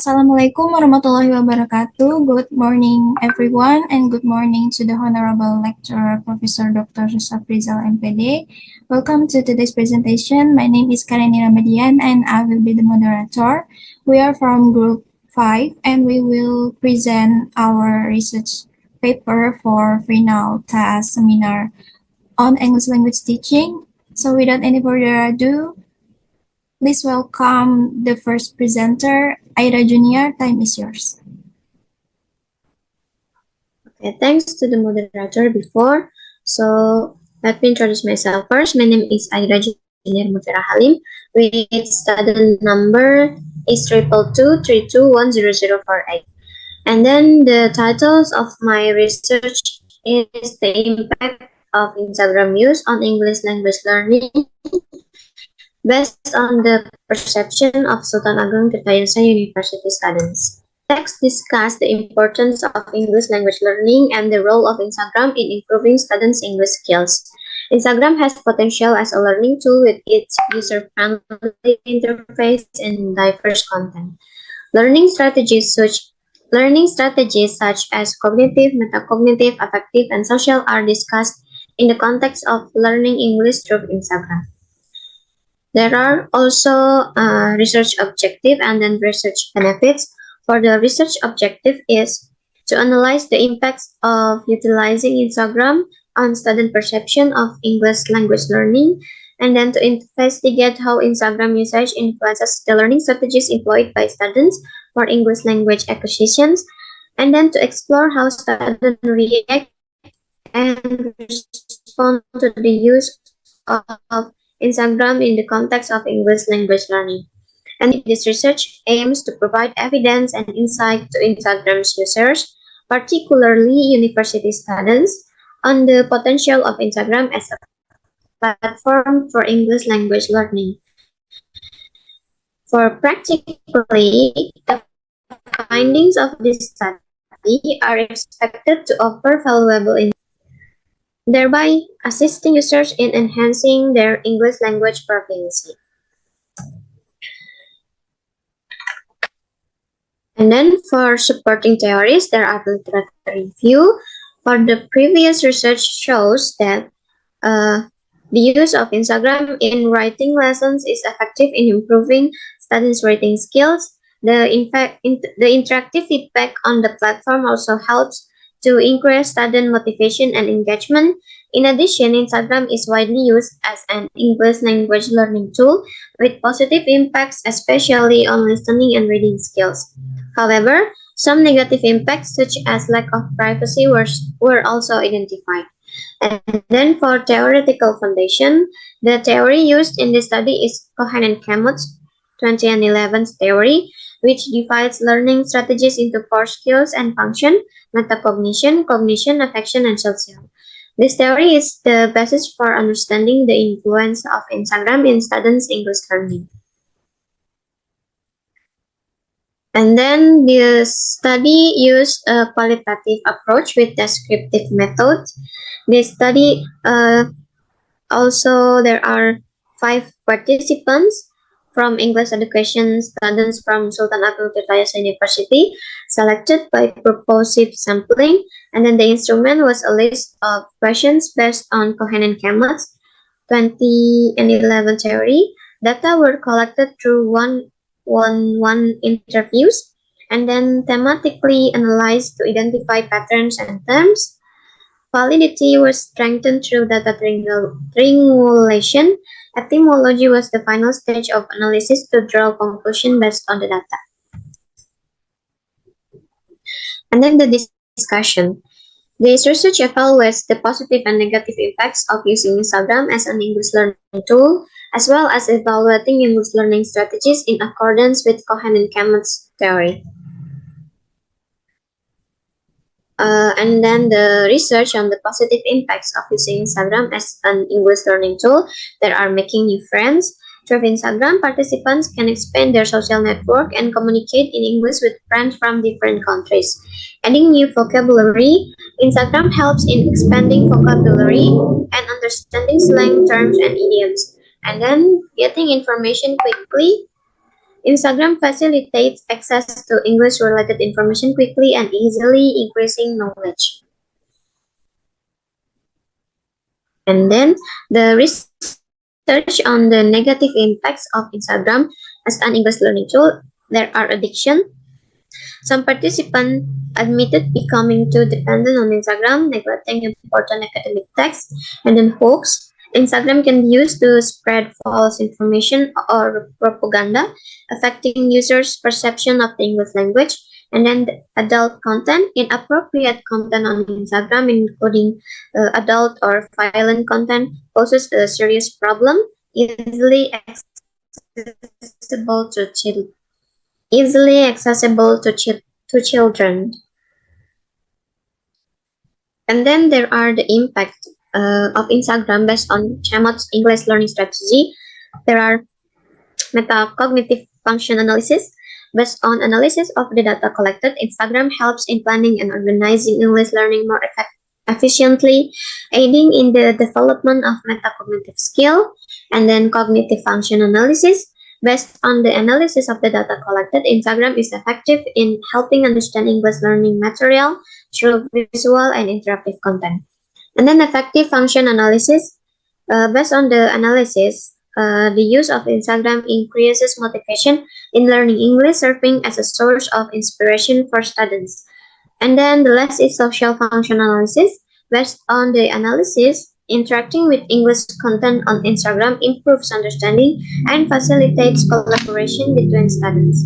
Assalamualaikum warahmatullahi wabarakatuh. Good morning, everyone, and good morning to the Honorable Lecturer Professor Dr. Yusuf Rizal, MPD. Welcome to today's presentation. My name is Kareni Ramadian, and I will be the moderator. We are from Group 5, and we will present our research paper for final task seminar on English language teaching. So without any further ado, please welcome the first presenter, Aira Junior. Time is yours. Okay, thanks to the moderator before. So let me introduce myself first. My name is Aira Junior Mutera Halim with student number is 22232100048. And then the titles of my research is the impact of Instagram use on English language learning based on the perception of Sultan Ageng Tirtayasa University students. Next, discuss the importance of English language learning and the role of Instagram in improving students' English skills. Instagram has potential as a learning tool with its user-friendly interface and diverse content. Learning strategies such as cognitive, metacognitive, affective, and social are discussed in the context of learning English through Instagram. There are also research objective and then research benefits. For the research objective is to analyze the impacts of utilizing Instagram on student perception of English language learning, and then to investigate how Instagram usage influences the learning strategies employed by students for English language acquisitions, and then to explore how students react and respond to the use of Instagram in the context of English language learning. And this research aims to provide evidence and insight to Instagram's users, particularly university students, on the potential of Instagram as a platform for English language learning. For practically, the findings of this study are expected to offer valuable insights, thereby assisting users in enhancing their English language proficiency. And then for supporting theories, there are literature review. For the previous research shows that the use of Instagram in writing lessons is effective in improving students' writing skills. The interactive feedback on the platform also helps to increase student motivation and engagement. In addition, Instagram is widely used as an English language learning tool with positive impacts, especially on listening and reading skills. However, some negative impacts, such as lack of privacy, were also identified. And then for theoretical foundation, the theory used in this study is Cohen and Camuth's 2011 theory, which divides learning strategies into 4 skills and function: metacognition, cognition, affection, and social. This theory is the basis for understanding the influence of Instagram in students' English learning. And then the study used a qualitative approach with descriptive methods. This study also there are 5 participants from English education students from Sultan Ageng Tirtayasa University, selected by purposive sampling, and then the instrument was a list of questions based on Cohen and Camuth's 2011 theory. Data were collected through one-on-one interviews, and then thematically analyzed to identify patterns and terms. Validity was strengthened through data triangulation. Etymology was the final stage of analysis to draw conclusion based on the data. And then the discussion. This research evaluates the positive and negative impacts of using Instagram as an English learning tool, as well as evaluating English learning strategies in accordance with Cohen and Camuth's theory. And then the research on the positive impacts of using Instagram as an English learning tool. There are making new friends. Through Instagram, participants can expand their social network and communicate in English with friends from different countries. Adding new vocabulary. Instagram helps in expanding vocabulary and understanding slang terms and idioms. And then getting information quickly. Instagram facilitates access to English-related information quickly and easily, increasing knowledge. And then the research on the negative impacts of Instagram as an English learning tool. There are addiction. Some participants admitted becoming too dependent on Instagram, neglecting important academic texts, and then hoax. Instagram can be used to spread false information or propaganda, affecting users' perception of the English language. And then the adult content, inappropriate content on Instagram, including adult or violent content, poses a serious problem, easily accessible to children. And then there are the impact of Instagram based on Chemot's English learning strategy. There are metacognitive function analysis. Based on analysis of the data collected, Instagram helps in planning and organizing English learning more efficiently, aiding in the development of metacognitive skill. And then cognitive function analysis. Based on the analysis of the data collected, Instagram is effective in helping understand English learning material through visual and interactive content. And then effective function analysis. Based on the analysis, the use of Instagram increases motivation in learning English, serving as a source of inspiration for students. And then the last is social function analysis. Based on the analysis, interacting with English content on Instagram improves understanding and facilitates collaboration between students.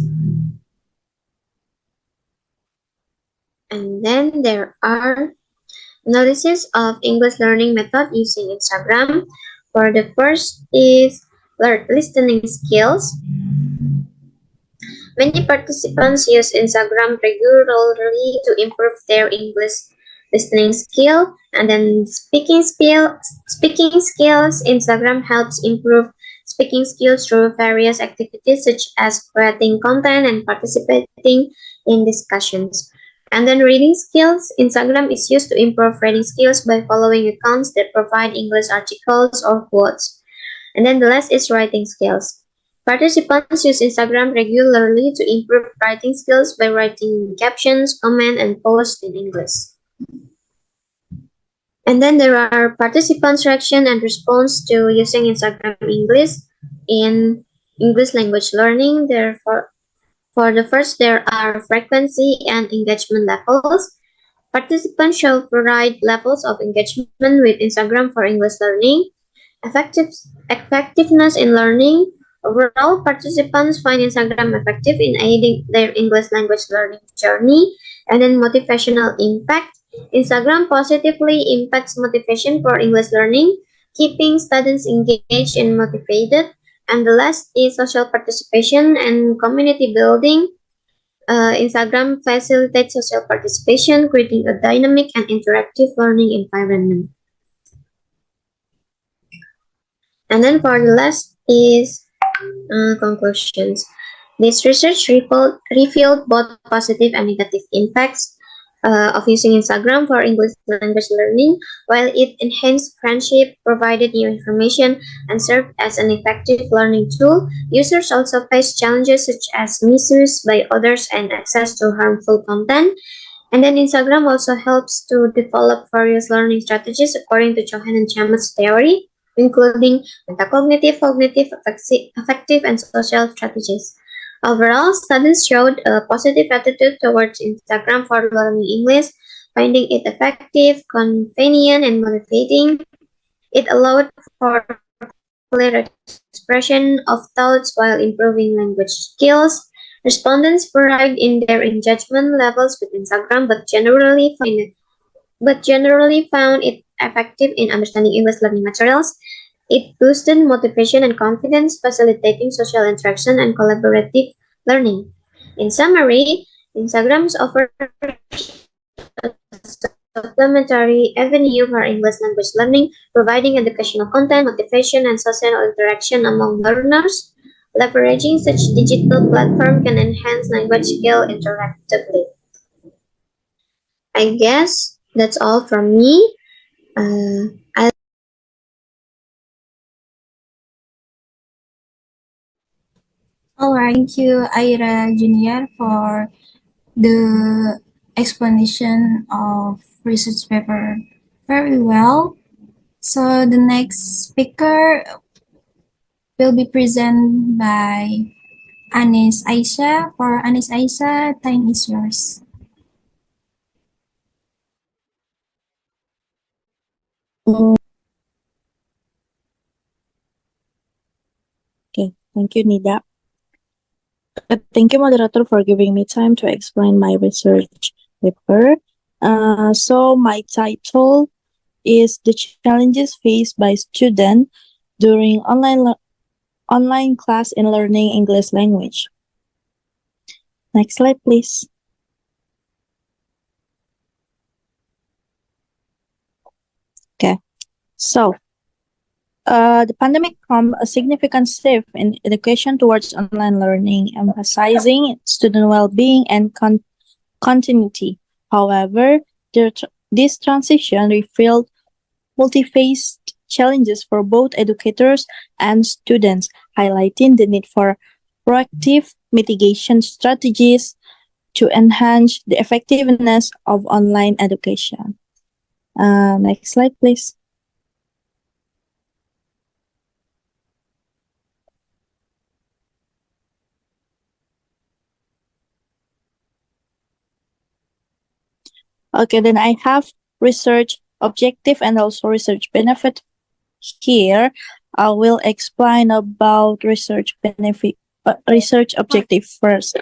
And then there are analysis of English learning method using Instagram. For the first is listening skills. Many participants use Instagram regularly to improve their English listening skill. And then speaking skills. Instagram helps improve speaking skills through various activities such as creating content and participating in discussions. And then reading skills. Instagram is used to improve reading skills by following accounts that provide English articles or quotes. And then the last is writing skills. Participants use Instagram regularly to improve writing skills by writing captions, comments, and posts in English. And then there are participants' reaction and response to using Instagram English in English language learning. Therefore, for the first, there are frequency and engagement levels. Participants show varied levels of engagement with Instagram for English learning. Effectiveness in learning. Overall, participants find Instagram effective in aiding their English language learning journey. And then motivational impact. Instagram positively impacts motivation for English learning, keeping students engaged and motivated. And the last is social participation and community building. Instagram facilitates social participation, creating a dynamic and interactive learning environment. And then for the last is conclusions. This research revealed both positive and negative impacts of using Instagram for English language learning. While it enhanced friendship, provided new information, and served as an effective learning tool, users also face challenges such as misuse by others and access to harmful content. And then Instagram also helps to develop various learning strategies according to Johan and Chamath's theory, including metacognitive, cognitive, affective, and social strategies. Overall, students showed a positive attitude towards Instagram for learning English, finding it effective, convenient, and motivating. It allowed for clear expression of thoughts while improving language skills. Respondents varied in their engagement levels with Instagram, but generally found it effective in understanding English learning materials. It boosted motivation and confidence, facilitating social interaction and collaborative learning. In summary, Instagram offers a supplementary avenue for English language learning, providing educational content, motivation, and social interaction among learners. Leveraging such digital platform can enhance language skill interactively. I guess that's all from me. All right, thank you, Ira Junior, for the explanation of research paper very well. So the next speaker will be presented by Anis Aisha. For Anis Aisha, time is yours. Mm, Okay, thank you, Nida. Thank you, moderator, for giving me time to explain my research paper. So my title is The Challenges Faced by Students During Online Class in Learning English Language. Next slide, please. Okay, so the pandemic prompted a significant shift in education towards online learning, emphasizing student well-being and continuity. However, this transition revealed multi-phased challenges for both educators and students, highlighting the need for proactive mitigation strategies to enhance the effectiveness of online education. Next slide, please. Okay, then I have research objective and also research benefit here. I will explain about research benefit, research objective first.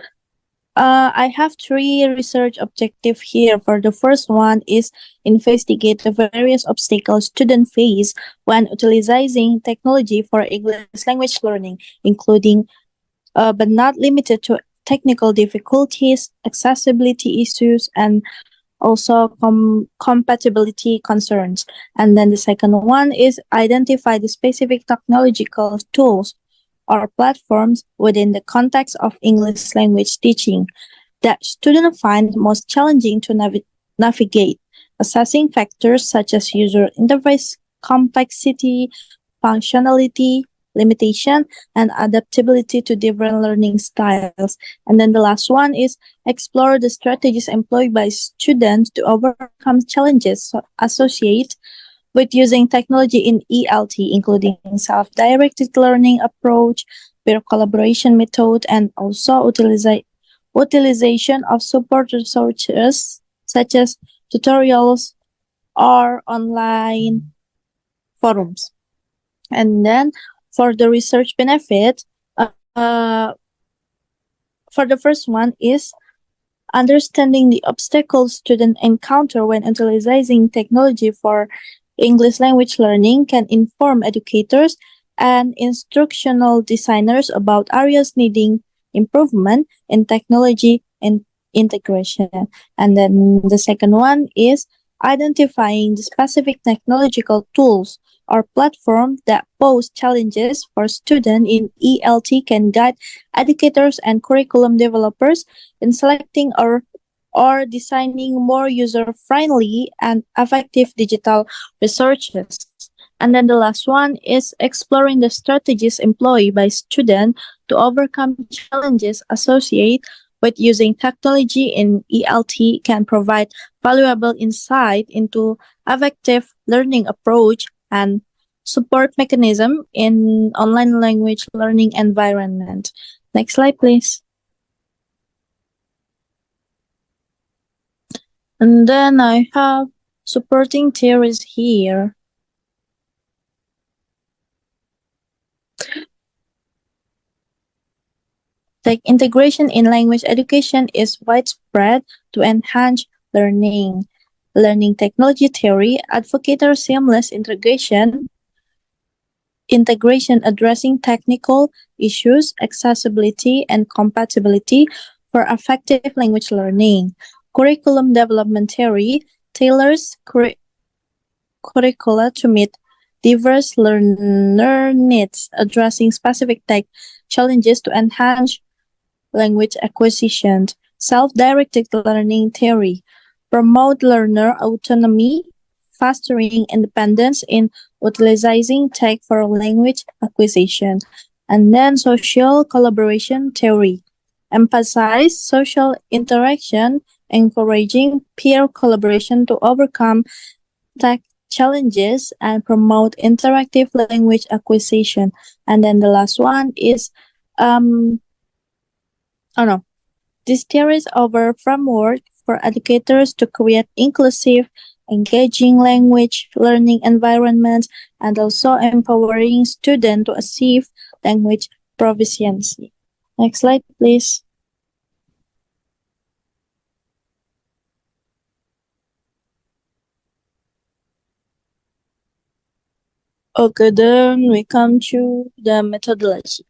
I have three research objectives here. For the first one is investigate the various obstacles students face when utilizing technology for English language learning, including but not limited to technical difficulties, accessibility issues, and also compatibility concerns. And then the second one is identify the specific technological tools or platforms within the context of English language teaching that students find most challenging to navigate, assessing factors such as user interface complexity, functionality, limitation, and adaptability to different learning styles. And then the last one is explore the strategies employed by students to overcome challenges associated with using technology in ELT, including self-directed learning approach, peer collaboration method, and also utilization of support resources such as tutorials or online forums. And then for the research benefit, for the first one is understanding the obstacles students encounter when utilizing technology for English language learning can inform educators and instructional designers about areas needing improvement in technology and integration. And then the second one is identifying the specific technological tools or platform that pose challenges for students in ELT can guide educators and curriculum developers in selecting or designing more user-friendly and effective digital resources. And then the last one is exploring the strategies employed by students to overcome challenges associated with using technology in ELT can provide valuable insight into effective learning approach and support mechanism in online language learning environment. Next slide, please. And then I have supporting theories here. Like integration in language education is widespread to enhance learning. Learning technology theory advocates seamless integration addressing technical issues, accessibility, and compatibility for effective language learning. Curriculum development theory tailors curricula to meet diverse learner needs, addressing specific tech challenges to enhance language acquisition. Self-directed learning theory promote learner autonomy, fostering independence in utilizing tech for language acquisition. And then social collaboration theory emphasize social interaction, encouraging peer collaboration to overcome tech challenges and promote interactive language acquisition. And then the last one is oh no, this theories over framework for educators to create inclusive, engaging language learning environments and also empowering students to achieve language proficiency. Next slide, please. Okay, then we come to the methodology.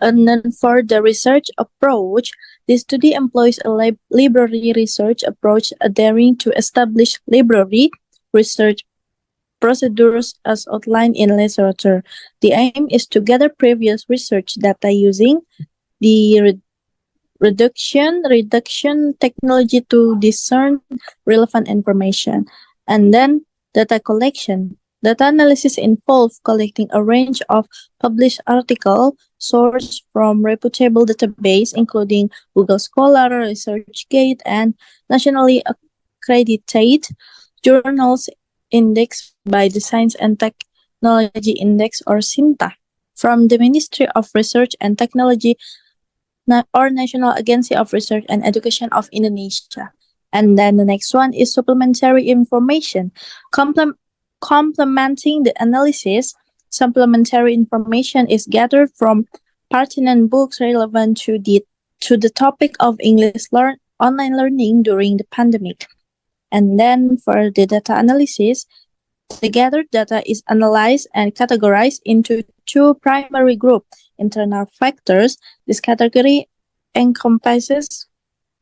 And then for the research approach, the study employs a library research approach adhering to established library research procedures as outlined in literature. The aim is to gather previous research data using the reduction technology to discern relevant information. And then data collection. Data analysis involves collecting a range of published articles sourced from reputable database including Google Scholar, ResearchGate, and nationally accredited journals indexed by the Science and Technology Index or SINTA from the Ministry of Research and Technology or National Agency of Research and Education of Indonesia. And then the next one is supplementary information. Complementing the analysis, supplementary information is gathered from pertinent books relevant to the topic of English online learning during the pandemic. And then for the data analysis, the gathered data is analyzed and categorized into two primary groups. Internal factors. This category encompasses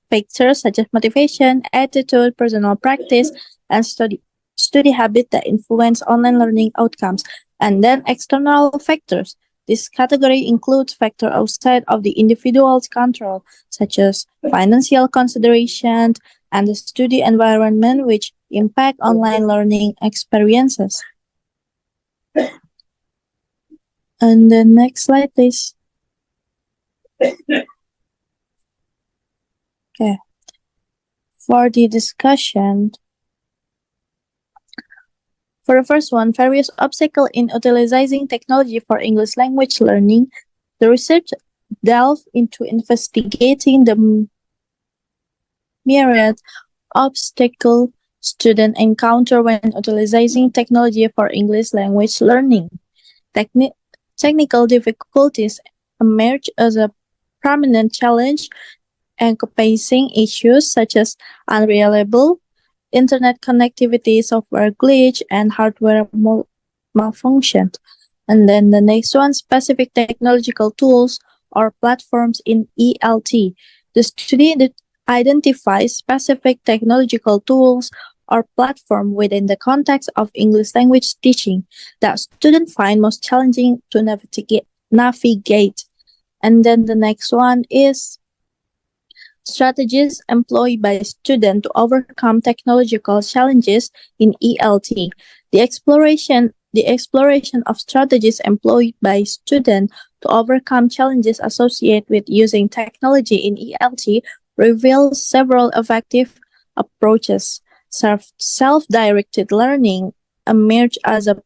factors such as motivation, attitude, personal practice, and study habit that influence online learning outcomes. And then external factors. This category includes factors outside of the individual's control, such as financial considerations and the study environment, which impact online learning experiences. And the next slide, please. Okay. For the discussion, for the first one, various obstacles in utilizing technology for English language learning, the research delved into investigating the myriad obstacles students encounter when utilizing technology for English language learning. Technical difficulties emerge as a prominent challenge, encompassing issues such as unreliable internet connectivity, software glitch, and hardware malfunction. And then the next one, specific technological tools or platforms in ELT. The study identifies specific technological tools or platform within the context of English language teaching that students find most challenging to navigate. And then the next one is strategies employed by students to overcome technological challenges in ELT. The exploration of strategies employed by students to overcome challenges associated with using technology in ELT reveals several effective approaches. Self-directed learning emerged as a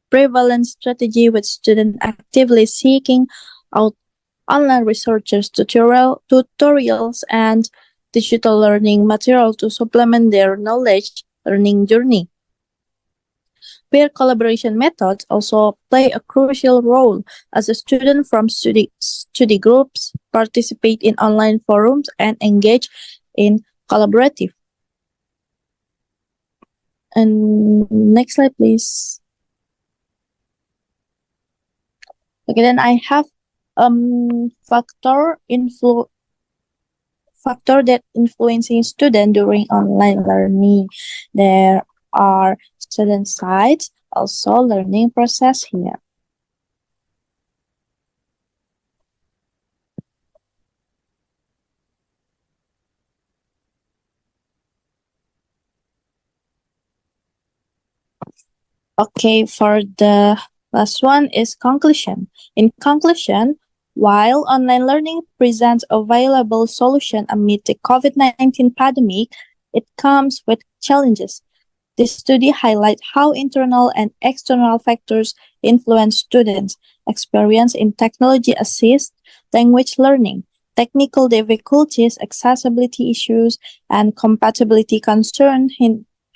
prevalent strategy, with students actively seeking out online researchers, tutorials, and digital learning material to supplement their knowledge learning journey. Peer collaboration methods also play a crucial role, as a student from study groups participate in online forums and engage in collaborative. And next slide, please. Okay, then I have factor that influencing student during online learning. There are student sides, also learning process here. Okay, for the Last one is conclusion. In conclusion, while online learning presents a viable solution amid the COVID-19 pandemic, it comes with challenges. This study highlights how internal and external factors influence students' experience in technology-assisted language learning. Technical difficulties, accessibility issues, and compatibility concerns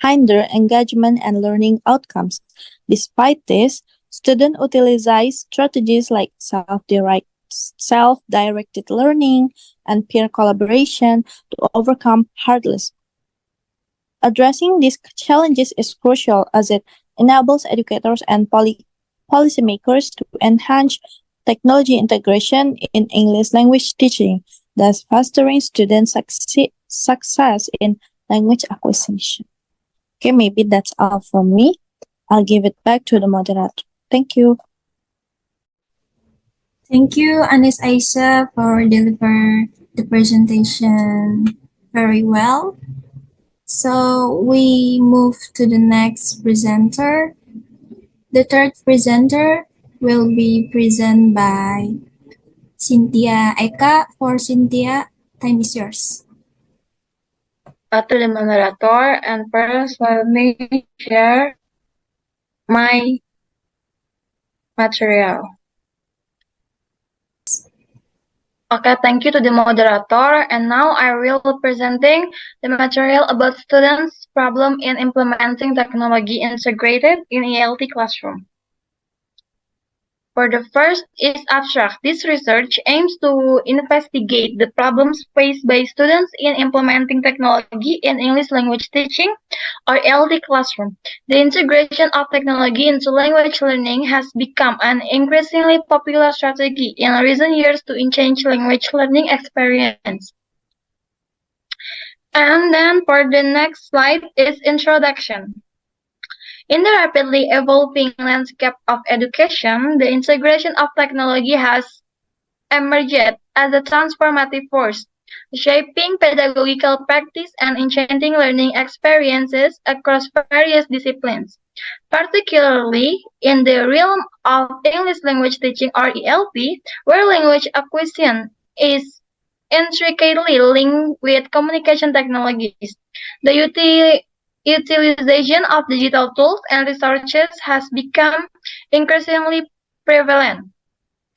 hinder engagement and learning outcomes. Despite this, students utilize strategies like self-directed learning and peer collaboration to overcome hurdles. Addressing these challenges is crucial as it enables educators and policymakers to enhance technology integration in English language teaching, thus fostering student success in language acquisition. Okay, maybe that's all from me. I'll give it back to the moderator. Thank you. Thank you, Anis Aisha, for deliver the presentation very well. So we move to the next presenter. The third presenter will be presented by Cynthia Eka. For Cynthia, time is yours. To the moderator, and first let me share my material. Okay, thank you to the moderator, and now I will be presenting the material about students' problem in implementing technology integrated in ELT classroom. For the first is abstract. This research aims to investigate the problems faced by students in implementing technology in English language teaching or ELT classroom. The integration of technology into language learning has become an increasingly popular strategy in recent years to enhance language learning experience. And then for the next slide is introduction. In the rapidly evolving landscape of education, the integration of technology has emerged as a transformative force, shaping pedagogical practice and enchanting learning experiences across various disciplines. Particularly in the realm of English language teaching or ELT, where language acquisition is intricately linked with communication technologies. The utilization of digital tools and resources has become increasingly prevalent.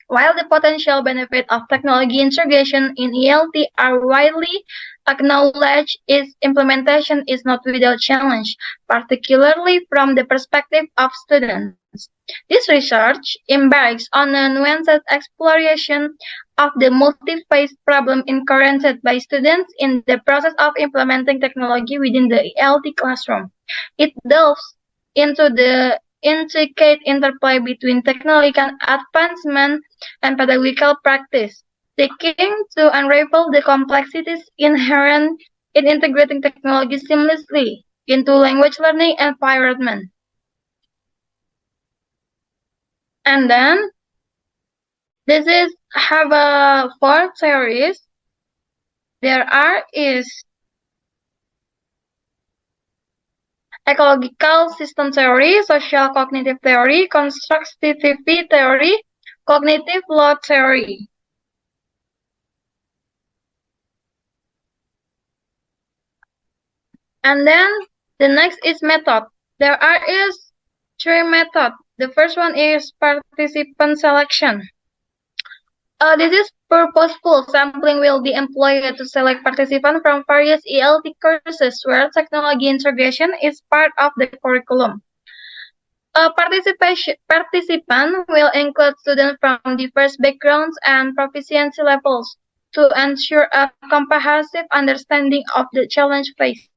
While the potential benefit of technology integration in ELT are widely acknowledged, its implementation is not without challenge, particularly from the perspective of students. This research embarks on a nuanced exploration of the multi-phase problem encountered by students in the process of implementing technology within the ELT classroom. It delves into the intricate interplay between technological advancement and pedagogical practice, seeking to unravel the complexities inherent in integrating technology seamlessly into language learning environment. And then this is have a 4 theories. There is ecological system theory, social cognitive theory, constructivity theory, cognitive law theory. And then the next is method. There is 3 methods. The first one is participant selection. This is purposeful. Sampling will be employed to select participants from various ELT courses where technology integration is part of the curriculum. Participant will include students from diverse backgrounds and proficiency levels to ensure a comprehensive understanding of the challenge faced.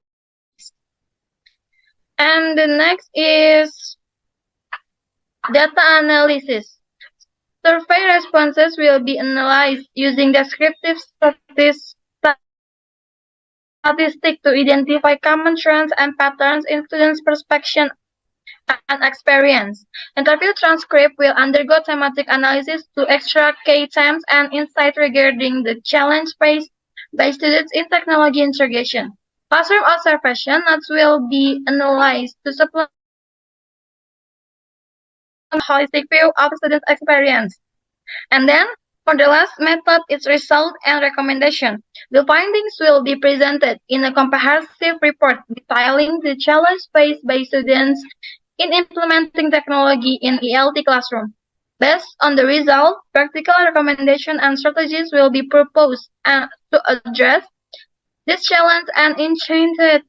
And the next is data analysis. Survey responses will be analyzed using descriptive statistics to identify common trends and patterns in students' perception and experience. Interview transcript will undergo thematic analysis to extract key themes and insights regarding the challenge faced by students in technology integration. Classroom observation notes will be analyzed to supplement holistic view of student experience. And then, for the last method is result and recommendation. The findings will be presented in a comprehensive report detailing the challenge faced by students in implementing technology in ELT classroom. Based on the result, practical recommendation and strategies will be proposed to address this challenge and enhance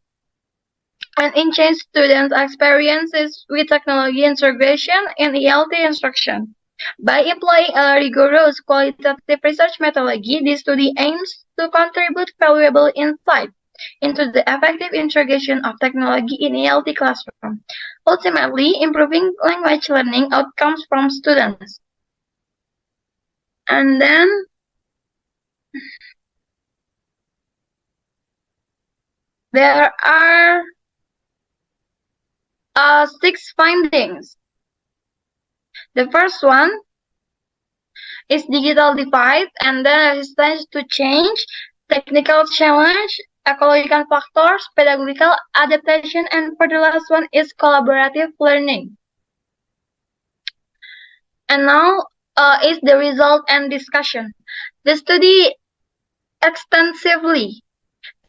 students' experiences with technology integration in ELT instruction. By employing a rigorous qualitative research methodology, this study aims to contribute valuable insight into the effective integration of technology in ELT classroom, ultimately improving language learning outcomes from students. And then there are 6 findings. The first one is digital divide and then resistance to change, technical challenge, ecological factors, pedagogical adaptation, and for the last one is collaborative learning. And now is the result and discussion. The study extensively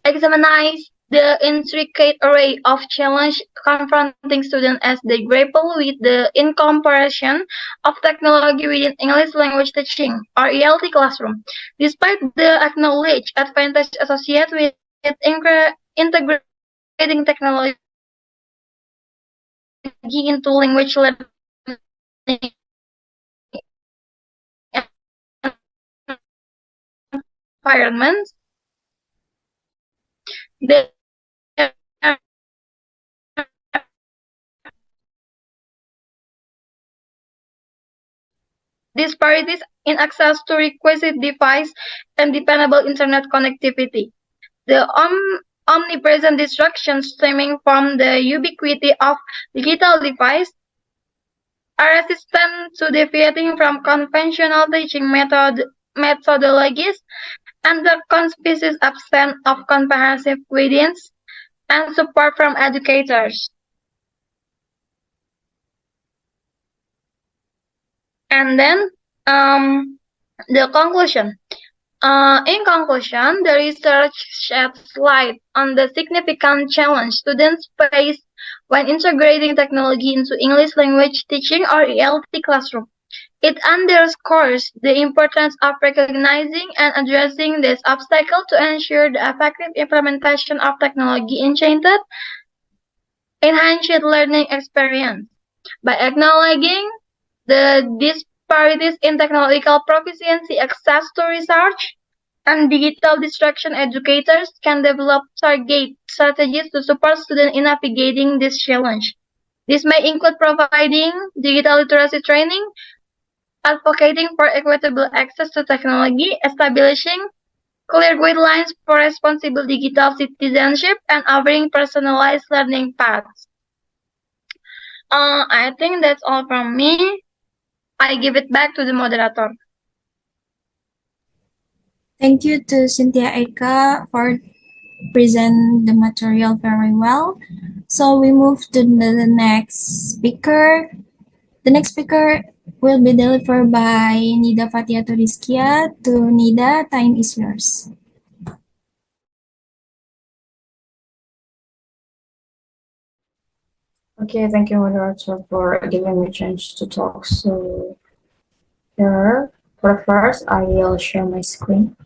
examines the intricate array of challenges confronting students as they grapple with the incorporation of technology within English language teaching or ELT classroom. Despite the acknowledged advantage associated with integrating technology into language learning environments, there are disparities in access to requisite device and dependable internet connectivity. The omnipresent distractions stemming from the ubiquity of digital devices are resistant to deviating from conventional teaching methodologies, and the conspicuous absence of comprehensive guidance and support from educators. And then the conclusion. In conclusion, the research sheds light on the significant challenge students face when integrating technology into English language teaching or ELT classroom. It underscores the importance of recognizing and addressing this obstacle to ensure the effective implementation of technology enhanced learning experience. By acknowledging the disparities in technological proficiency, access to research, and digital distraction, educators can develop targeted strategies to support students in navigating this challenge. This may include providing digital literacy training, advocating for equitable access to technology, establishing clear guidelines for responsible digital citizenship, and offering personalized learning paths. I think that's all from me. I give it back to the moderator. Thank you to Cynthia Eka for present the material very well. So we move to the next speaker. The next speaker will be delivered by Nida Fatia Turiskia. To Nida, time is yours. Okay, thank you, moderator, for giving me a chance to talk. So here, for first, I will share my screen.